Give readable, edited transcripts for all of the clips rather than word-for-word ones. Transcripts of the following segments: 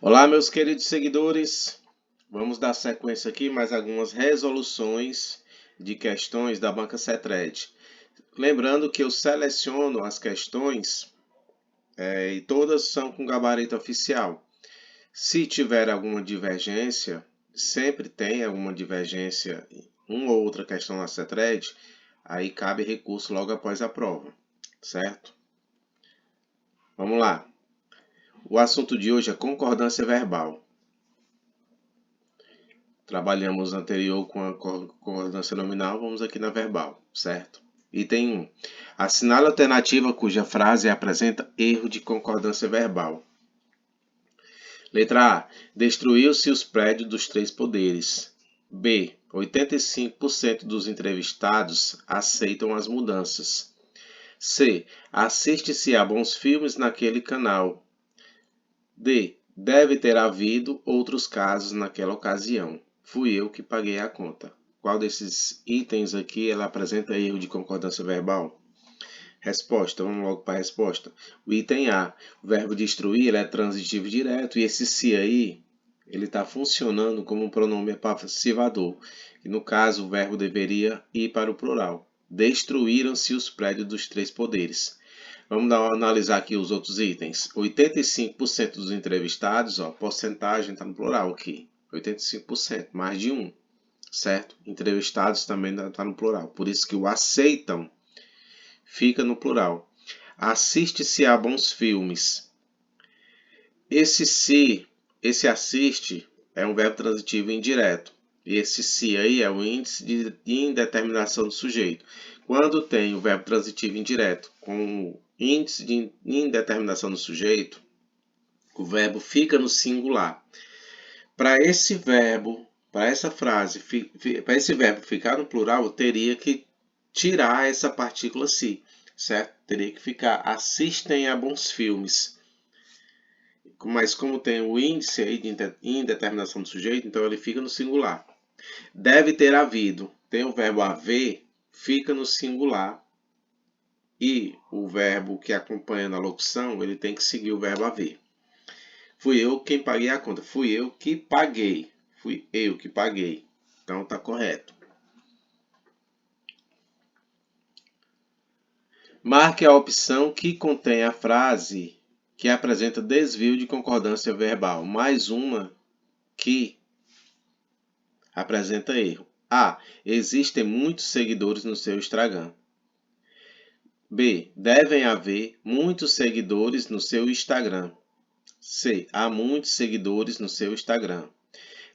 Olá, meus queridos seguidores. Vamos dar sequência aqui mais algumas resoluções de questões da banca CETRED. Lembrando que eu seleciono as questões e todas são com gabarito oficial. Se tiver alguma divergência, sempre tem alguma divergência, uma ou outra questão na CETRED, aí cabe recurso logo após a prova, certo? Vamos lá. O assunto de hoje é concordância verbal. Trabalhamos anterior com a concordância nominal, vamos aqui na verbal, certo? Item 1. Assinale a alternativa cuja frase apresenta erro de concordância verbal. Letra A. Destruiu-se os prédios dos três poderes. B. 85% dos entrevistados aceitam as mudanças. C. Assiste-se a bons filmes naquele canal. D. Deve ter havido outros casos naquela ocasião. Fui eu que paguei a conta. Qual desses itens aqui ela apresenta erro de concordância verbal? Resposta, vamos logo para a resposta. O item A, o verbo destruir, ele é transitivo direto e esse se aí, ele está funcionando como um pronome passivador. E no caso, o verbo deveria ir para o plural. Destruíram-se os prédios dos três poderes. Vamos analisar aqui os outros itens. 85% dos entrevistados, porcentagem está no plural aqui. 85%, mais de um, certo? Entrevistados também está no plural. Por isso que o aceitam fica no plural. Assiste-se a bons filmes. Esse assiste é um verbo transitivo indireto. Esse se aí é o índice de indeterminação do sujeito. Quando tem o verbo transitivo indireto com o índice de indeterminação do sujeito, o verbo fica no singular. Para esse verbo, para essa frase, para esse verbo ficar no plural, eu teria que tirar essa partícula se, certo? Teria que ficar assistem a bons filmes. Mas como tem o índice aí de indeterminação do sujeito, então ele fica no singular. Deve ter havido, tem o verbo haver, fica no singular. E o verbo que acompanha na locução, ele tem que seguir o verbo haver. Fui eu quem paguei a conta. Fui eu que paguei. Fui eu que paguei. Então tá correto. Marque a opção que contém a frase que apresenta desvio de concordância verbal. Mais uma que apresenta erro. A. Existem muitos seguidores no seu Instagram. B. Devem haver muitos seguidores no seu Instagram. C. Há muitos seguidores no seu Instagram.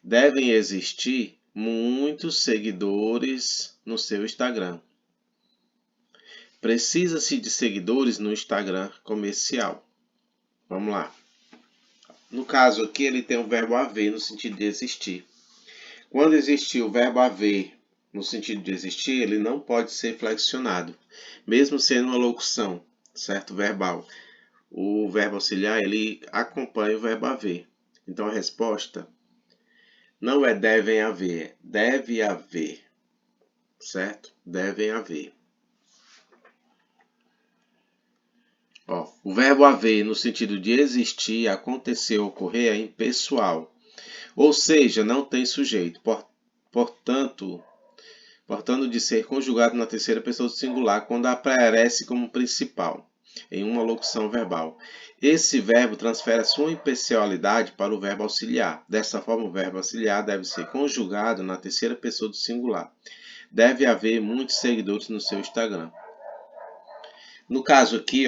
Devem existir muitos seguidores no seu Instagram. Precisa-se de seguidores no Instagram comercial. Vamos lá. No caso aqui, ele tem o verbo haver no sentido de existir. Quando existir o verbo haver no sentido de existir, ele não pode ser flexionado, mesmo sendo uma locução, certo? Verbal. O verbo auxiliar, ele acompanha o verbo haver. Então, a resposta não é devem haver, é deve haver, certo? Devem haver. O verbo haver, no sentido de existir, acontecer, ocorrer, é impessoal. Ou seja, não tem sujeito. Portanto, de ser conjugado na terceira pessoa do singular quando aparece como principal, em uma locução verbal. Esse verbo transfere a sua impessoalidade para o verbo auxiliar. Dessa forma, o verbo auxiliar deve ser conjugado na terceira pessoa do singular. Deve haver muitos seguidores no seu Instagram. No caso aqui,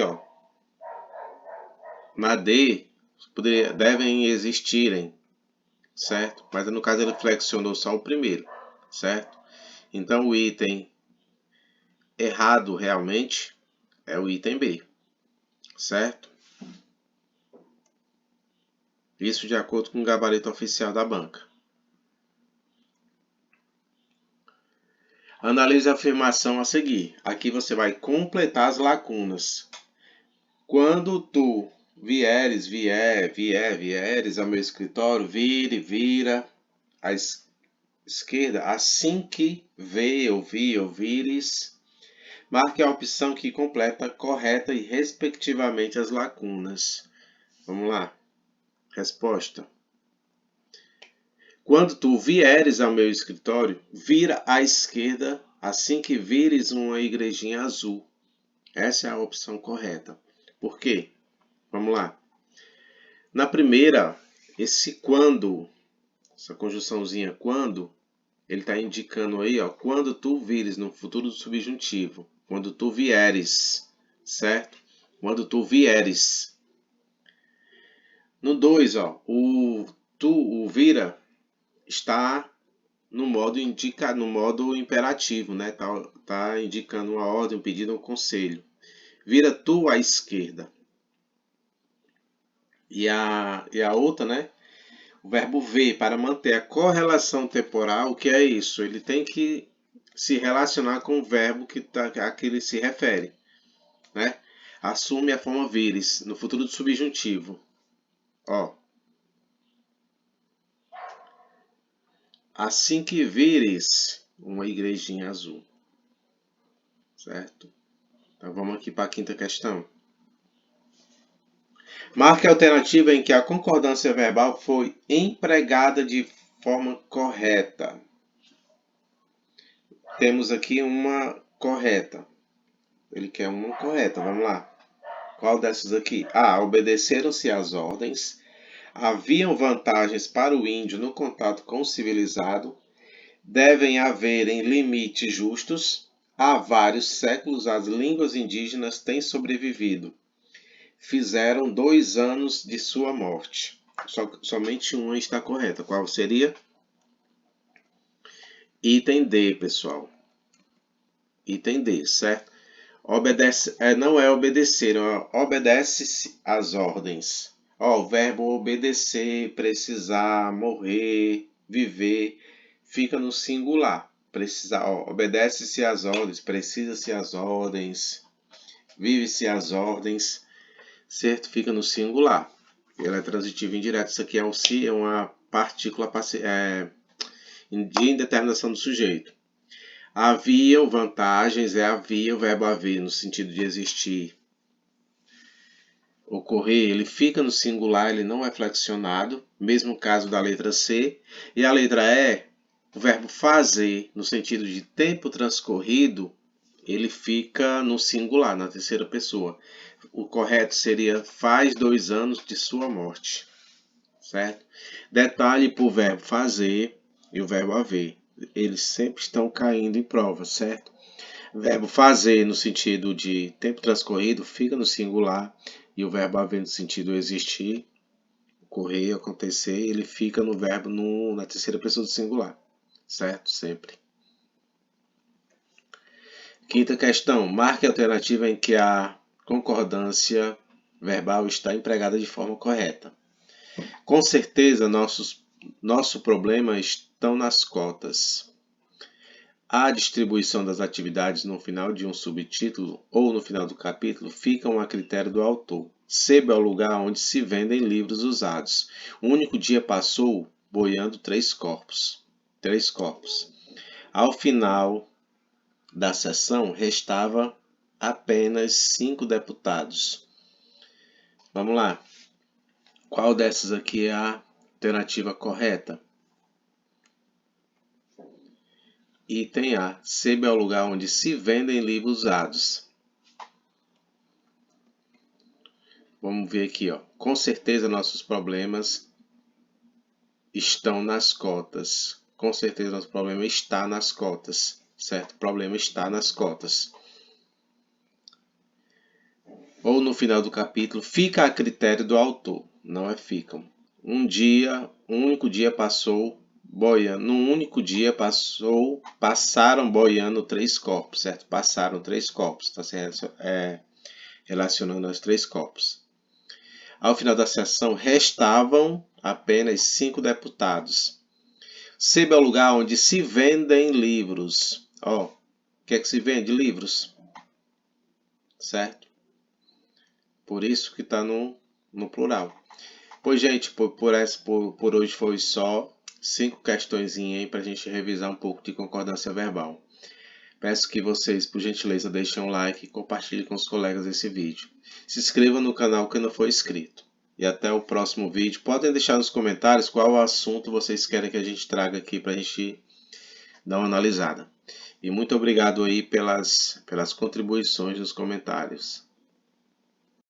na D, devem existirem, certo? Mas no caso ele flexionou só o primeiro, certo? Então o item errado realmente é o item B, certo? Isso de acordo com o gabarito oficial da banca. Analise a afirmação a seguir. Aqui você vai completar as lacunas. Quando tu vieres ao meu escritório, vira à esquerda, assim que ouvires, marque a opção que completa correta e respectivamente as lacunas. Vamos lá. Resposta. Quando tu vieres ao meu escritório, vira à esquerda assim que vires uma igrejinha azul. Essa é a opção correta. Por quê? Vamos lá. Na primeira, esse quando, essa conjunçãozinha quando, ele está indicando aí, ó, quando tu vires, no futuro subjuntivo. Quando tu vieres, certo? Quando tu vieres. No 2, ó, o vira está no modo imperativo, né? Tá indicando uma ordem, um pedido, um conselho. Vira tu à esquerda. E a outra, né? O verbo ver, para manter a correlação temporal, o que é isso? Ele tem que se relacionar com o verbo a que ele se refere, né? Assume a forma vires no futuro do subjuntivo. Ó. Assim que vires uma igrejinha azul. Certo? Então vamos aqui para a quinta questão. Marque a alternativa em que a concordância verbal foi empregada de forma correta. Temos aqui uma correta. Ele quer uma correta, vamos lá. Qual dessas aqui? A. Obedeceram-se às ordens. Haviam vantagens para o índio no contato com o civilizado. Devem haver limites justos. Há vários séculos as línguas indígenas têm sobrevivido. Fizeram 2 anos de sua morte. Somente uma está correta. Qual seria? Item D, pessoal. Item D, certo? Não é obedecer, obedece às ordens. Ó, o verbo obedecer, precisar, morrer, viver, fica no singular. Obedece-se às ordens, precisa-se às ordens, vive-se às ordens, certo? Fica no singular. Ela é transitiva indireta. Isso aqui é uma partícula de indeterminação do sujeito. Haviam vantagens, havia o verbo haver no sentido de existir. Ocorrer, ele fica no singular, ele não é flexionado, mesmo caso da letra C. E a letra E, o verbo fazer, no sentido de tempo transcorrido, ele fica no singular, na terceira pessoa. O correto seria faz 2 anos de sua morte. Certo? Detalhe para o verbo fazer e o verbo haver. Eles sempre estão caindo em prova, certo? O verbo fazer no sentido de tempo transcorrido fica no singular e o verbo haver no sentido existir, ocorrer, acontecer, ele fica no verbo na terceira pessoa do singular, certo? Sempre. Quinta questão. Marque a alternativa em que a concordância verbal está empregada de forma correta. Com certeza, nosso problema estão nas cotas. A distribuição das atividades no final de um subtítulo ou no final do capítulo ficam a critério do autor. Sebo é o lugar onde se vendem livros usados. O único dia passou boiando 3 corpos. Ao final da sessão, restava apenas 5 deputados. Vamos lá. Qual dessas aqui é a alternativa correta? Item A. Sebo é o lugar onde se vendem livros usados. Vamos ver aqui, ó. Com certeza nossos problemas estão nas cotas. Com certeza nosso problema está nas cotas, certo? O problema está nas cotas. Ou no final do capítulo, fica a critério do autor. Não é ficam. Um único dia passou boiando. Num único dia passaram boiando 3 corpos, certo? Passaram 3 corpos. Está se relacionando aos 3 corpos. Ao final da sessão, restavam apenas 5 deputados. Sebo é o lugar onde se vendem livros. Ó, o que é que se vende? Livros. Certo? Por isso que está no plural. Pois, gente, por hoje foi só 5 questões aí para a gente revisar um pouco de concordância verbal. Peço que vocês, por gentileza, deixem um like e compartilhem com os colegas esse vídeo. Se inscreva no canal que não for inscrito. e até o próximo vídeo. Podem deixar nos comentários qual assunto vocês querem que a gente traga aqui para a gente dar uma analisada. E muito obrigado aí pelas contribuições nos comentários.